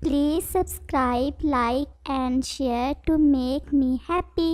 Please subscribe, like and share to make me happy.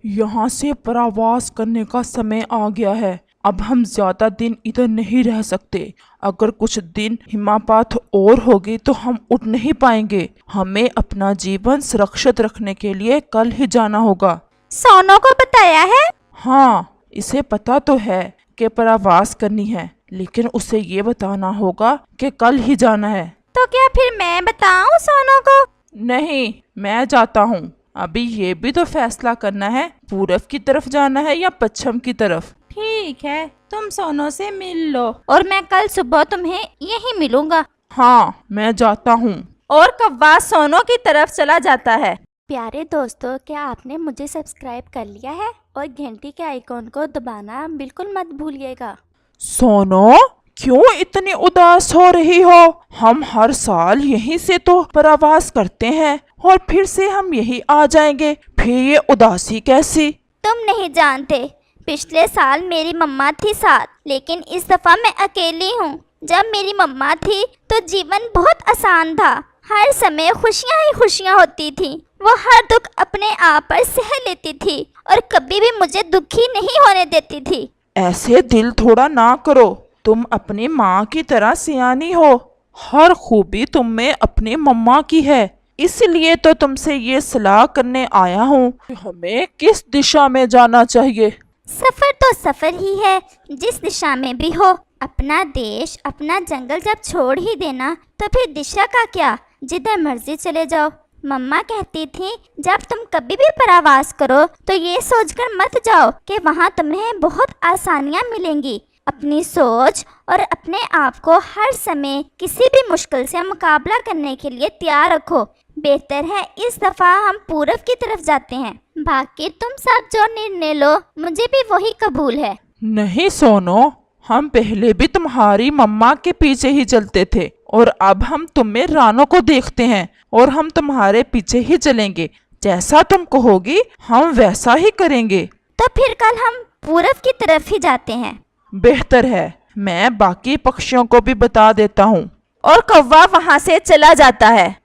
यहाँ से प्रवास करने का समय आ गया है। अब हम ज्यादा दिन इधर नहीं रह सकते। अगर कुछ दिन हिमपात और होगी तो हम उठ नहीं पाएंगे। हमें अपना जीवन सुरक्षित रखने के लिए कल ही जाना होगा। सोनू को बताया है? हाँ, इसे पता तो है कि प्रवास करनी है, लेकिन उसे ये बताना होगा कि कल ही जाना है। तो क्या फिर मैं बताऊं सोनू को? नहीं, मैं जाता हूँ। अभी ये भी तो फैसला करना है, पूरब की तरफ जाना है या पश्चिम की तरफ। ठीक है, तुम सोनू से मिल लो और मैं कल सुबह तुम्हें यहीं मिलूंगा। हाँ, मैं जाता हूँ। और कव्वा सोनू की तरफ चला जाता है। प्यारे दोस्तों, क्या आपने मुझे सब्सक्राइब कर लिया है? और घंटी के आइकॉन को दबाना बिल्कुल मत भूलिएगा। सोनो, क्यों इतनी उदास हो रही हो? हम हर साल यहीं से तो प्रवास करते हैं और फिर से हम यहीं आ जाएंगे, फिर ये उदासी कैसी? तुम नहीं जानते, पिछले साल मेरी मम्मा थी साथ, लेकिन इस दफ़ा मैं अकेली हूँ। जब मेरी मम्मा थी तो जीवन बहुत आसान था। हर समय खुशियाँ ही खुशियाँ होती थी। वो हर दुख अपने आप पर सह लेती थी और कभी भी मुझे दुखी नहीं होने देती थी। ऐसे दिल थोड़ा ना करो। तुम अपनी माँ की तरह सियानी हो। हर खूबी तुम में अपनी मम्मा की है। इसलिए तो तुमसे ये सलाह करने आया हूँ कि हमें किस दिशा में जाना चाहिए। सफ़र तो सफ़र ही है, जिस दिशा में भी हो। अपना देश, अपना जंगल जब छोड़ ही देना तो फिर दिशा का क्या, जिधर मर्जी चले जाओ। मम्मा कहती थी जब तुम कभी भी प्रवास करो तो ये सोचकर मत जाओ कि वहाँ तुम्हें बहुत आसानियाँ मिलेंगी। अपनी सोच और अपने आप को हर समय किसी भी मुश्किल से मुकाबला करने के लिए तैयार रखो। बेहतर है इस दफ़ा हम पूरब की तरफ जाते हैं। बाकी तुम सब जो निर्णय लो मुझे भी वही कबूल है। नहीं सोनो, हम पहले भी तुम्हारी मम्मा के पीछे ही चलते थे और अब हम तुम्हें रानो को देखते हैं और हम तुम्हारे पीछे ही चलेंगे। जैसा तुम कहोगी हम वैसा ही करेंगे। तो फिर कल हम पूरब की तरफ ही जाते हैं। बेहतर है, मैं बाकी पक्षियों को भी बता देता हूँ। और कौवा वहां से चला जाता है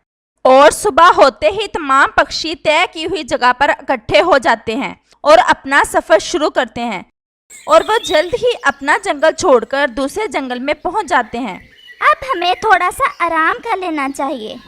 और सुबह होते ही तमाम पक्षी तय की हुई जगह पर इकट्ठे हो जाते हैं और अपना सफर शुरू करते हैं। और वो जल्द ही अपना जंगल छोड़कर दूसरे जंगल में पहुंच जाते हैं। अब हमें थोड़ा सा आराम कर लेना चाहिए।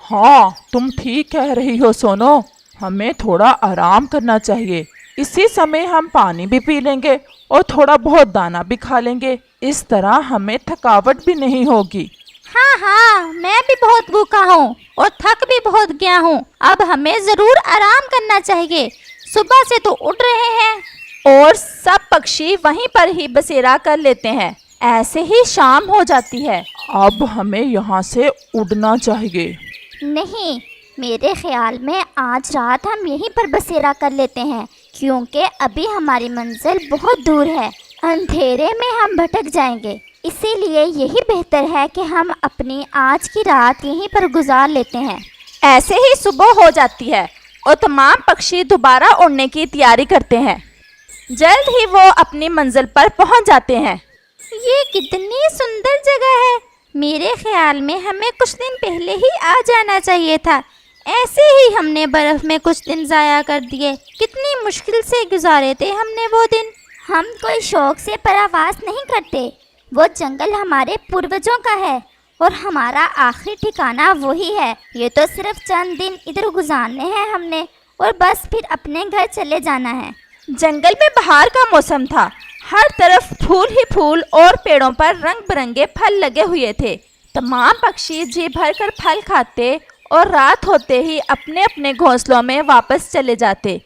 हाँ, तुम ठीक कह रही हो सोनो, हमें थोड़ा आराम करना चाहिए। इसी समय हम पानी भी पी लेंगे और थोड़ा बहुत दाना भी खा लेंगे। इस तरह हमें थकावट भी नहीं होगी। हाँ हाँ, मैं भी बहुत भूखा हूँ और थक भी बहुत गया हूँ। अब हमें जरूर आराम करना चाहिए। सुबह से तो उड़ रहे हैं। और सब पक्षी वहीं पर ही बसेरा कर लेते हैं। ऐसे ही शाम हो जाती है। अब हमें यहाँ से उड़ना चाहिए। नहीं, मेरे ख्याल में आज रात हम यहीं पर बसेरा कर लेते हैं, क्योंकि अभी हमारी मंजिल बहुत दूर है। अंधेरे में हम भटक जाएंगे। इसीलिए यही बेहतर है कि हम अपनी आज की रात यहीं पर गुजार लेते हैं। ऐसे ही सुबह हो जाती है और तमाम पक्षी दोबारा उड़ने की तैयारी करते हैं। जल्द ही वो अपनी मंजिल पर पहुंच जाते हैं। ये कितनी सुंदर जगह है। मेरे ख्याल में हमें कुछ दिन पहले ही आ जाना चाहिए था। ऐसे ही हमने बर्फ में कुछ दिन ज़ाया कर दिए। कितनी मुश्किल से गुजारे थे हमने वो दिन। हम कोई शौक से प्रवास नहीं करते। वो जंगल हमारे पूर्वजों का है और हमारा आखिरी ठिकाना वही है। ये तो सिर्फ चंद दिन इधर गुजारने हैं हमने और बस फिर अपने घर चले जाना है। जंगल में बहार का मौसम था। हर तरफ फूल ही फूल और पेड़ों पर रंग बिरंगे फल लगे हुए थे। तमाम पक्षी जी भर कर फल खाते और रात होते ही अपने अपने घोंसलों में वापस चले जाते।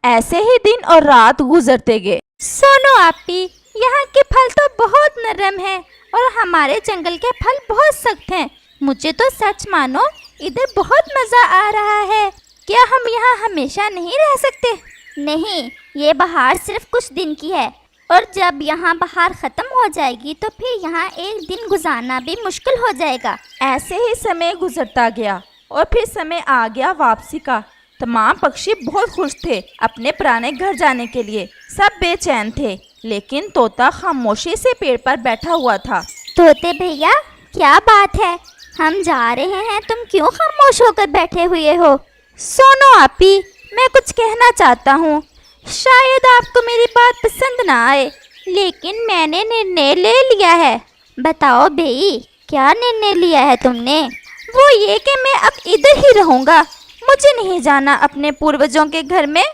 ऐसे ही दिन और रात गुजरते गए। सोनू आपी, यहाँ के फल तो बहुत नरम हैं और हमारे जंगल के फल बहुत सख्त हैं। मुझे तो सच मानो इधर बहुत मज़ा आ रहा है। क्या हम यहाँ हमेशा नहीं रह सकते? नहीं, ये बहार सिर्फ कुछ दिन की है और जब यहाँ बहार ख़त्म हो जाएगी तो फिर यहाँ एक दिन गुजारना भी मुश्किल हो जाएगा। ऐसे ही समय गुजरता गया और फिर समय आ गया वापसी का। तमाम पक्षी बहुत खुश थे अपने पुराने घर जाने के लिए। सब बेचैन थे, लेकिन तोता खामोशी से पेड़ पर बैठा हुआ था। तोते भैया, क्या बात है? हम जा रहे हैं, तुम क्यों खामोश होकर बैठे हुए हो? सोनो आपी, मैं कुछ कहना चाहता हूँ। शायद आपको मेरी बात पसंद ना आए, लेकिन मैंने निर्णय ले लिया है। बताओ बेई, क्या निर्णय लिया है तुमने? वो ये कि मैं अब इधर ही रहूँगा, मुझे नहीं जाना अपने पूर्वजों के घर में।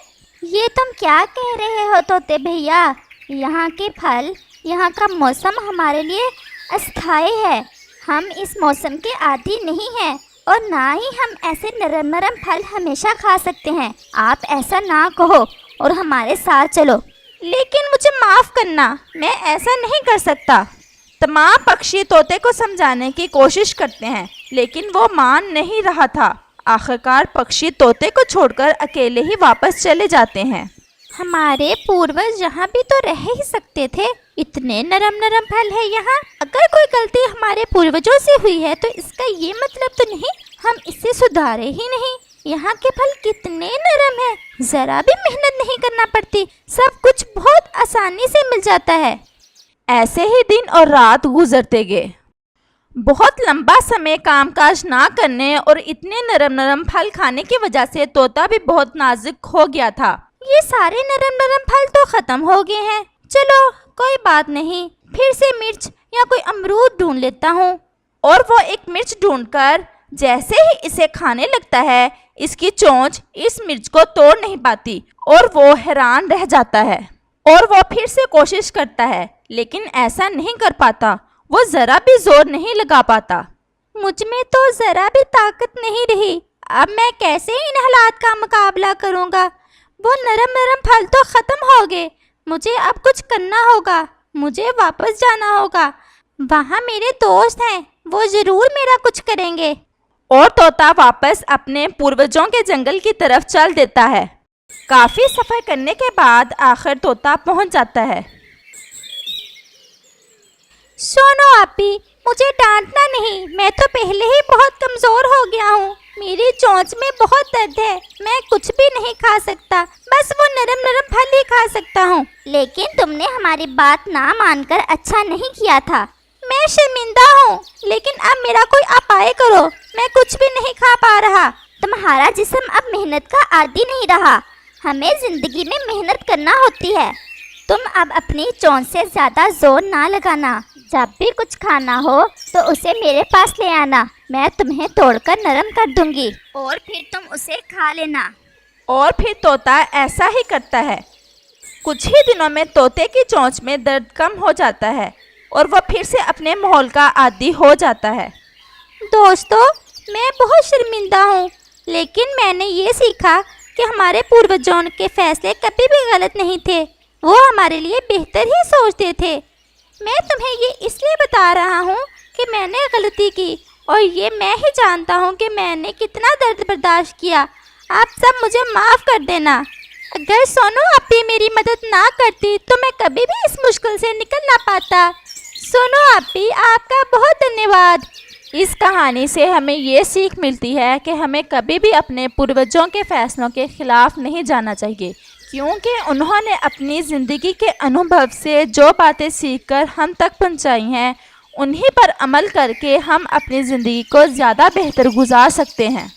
ये तुम क्या कह रहे हो तोते भैया? यहाँ के फल, यहाँ का मौसम हमारे लिए अस्थायी है। हम इस मौसम के आदी नहीं हैं और ना ही हम ऐसे नरम नरम फल हमेशा खा सकते हैं। आप ऐसा ना कहो और हमारे साथ चलो। लेकिन मुझे माफ़ करना, मैं ऐसा नहीं कर सकता। तमाम पक्षी तोते को समझाने की कोशिश करते हैं, लेकिन वो मान नहीं रहा था। आखिरकार पक्षी तोते को छोड़कर अकेले ही वापस चले जाते हैं। हमारे पूर्वज यहाँ भी तो रह ही सकते थे। इतने नरम नरम फल है यहाँ। अगर कोई गलती हमारे पूर्वजों से हुई है तो इसका ये मतलब तो नहीं हम इसे सुधारे ही नहीं। यहाँ के फल कितने नरम हैं, जरा भी मेहनत नहीं करना पड़ती, सब कुछ बहुत आसानी से मिल जाता है। ऐसे ही दिन और रात गुजरते गए। बहुत लंबा समय कामकाज ना करने और इतने नरम नरम फल खाने की वजह से तोता भी बहुत नाजुक हो गया था। ये सारे नरम नरम फल तो खत्म हो गए हैं। चलो कोई बात नहीं, फिर से मिर्च या कोई अमरूद ढूंढ लेता हूँ। और वो एक मिर्च ढूंढकर जैसे ही इसे खाने लगता है, इसकी चोंच इस मिर्च को तोड़ नहीं पाती और वो हैरान रह जाता है। और वो फिर से कोशिश करता है, लेकिन ऐसा नहीं कर पाता। वो ज़रा भी जोर नहीं लगा पाता। मुझ में तो ज़रा भी ताकत नहीं रही। अब मैं कैसे इन हालात का मुकाबला करूँगा? वो नरम नरम फल तो ख़त्म हो गए। मुझे अब कुछ करना होगा। मुझे वापस जाना होगा। वहाँ मेरे दोस्त हैं, वो ज़रूर मेरा कुछ करेंगे। और तोता वापस अपने पूर्वजों के जंगल की तरफ चल देता है। काफ़ी सफ़र करने के बाद आखिर तोता पहुँच जाता है। सोनो आपी, मुझे डांटना नहीं, मैं तो पहले ही बहुत कमज़ोर हो गया हूँ। मेरी चोंच में बहुत दर्द है, मैं कुछ भी नहीं खा सकता, बस वो नरम नरम फल ही खा सकता हूँ। लेकिन तुमने हमारी बात ना मानकर अच्छा नहीं किया था। मैं शर्मिंदा हूँ, लेकिन अब मेरा कोई उपाय करो। मैं कुछ भी नहीं खा पा रहा। तुम्हारा जिस्म अब मेहनत का आदी नहीं रहा। हमें ज़िंदगी में मेहनत करना होती है। तुम अब अपनी चोंच से ज़्यादा जोर ना लगाना। जब भी कुछ खाना हो तो उसे मेरे पास ले आना, मैं तुम्हें तोड़कर नरम कर दूंगी और फिर तुम उसे खा लेना। और फिर तोता ऐसा ही करता है। कुछ ही दिनों में तोते की चोंच में दर्द कम हो जाता है और वह फिर से अपने माहौल का आदी हो जाता है। दोस्तों, मैं बहुत शर्मिंदा हूँ, लेकिन मैंने ये सीखा कि हमारे पूर्वजों के फैसले कभी भी गलत नहीं थे। वो हमारे लिए बेहतर ही सोचते थे। मैं तुम्हें ये इसलिए बता रहा हूँ कि मैंने गलती की और ये मैं ही जानता हूँ कि मैंने कितना दर्द बर्दाश्त किया। आप सब मुझे माफ़ कर देना। अगर सोनो आपी मेरी मदद ना करती तो मैं कभी भी इस मुश्किल से निकल ना पाता। सोनो आपी, आपका बहुत धन्यवाद। इस कहानी से हमें ये सीख मिलती है कि हमें कभी भी अपने पूर्वजों के फैसलों के खिलाफ नहीं जाना चाहिए, क्योंकि उन्होंने अपनी ज़िंदगी के अनुभव से जो बातें सीखकर हम तक पहुंचाई हैं, उन्हीं पर अमल करके हम अपनी ज़िंदगी को ज़्यादा बेहतर गुजार सकते हैं।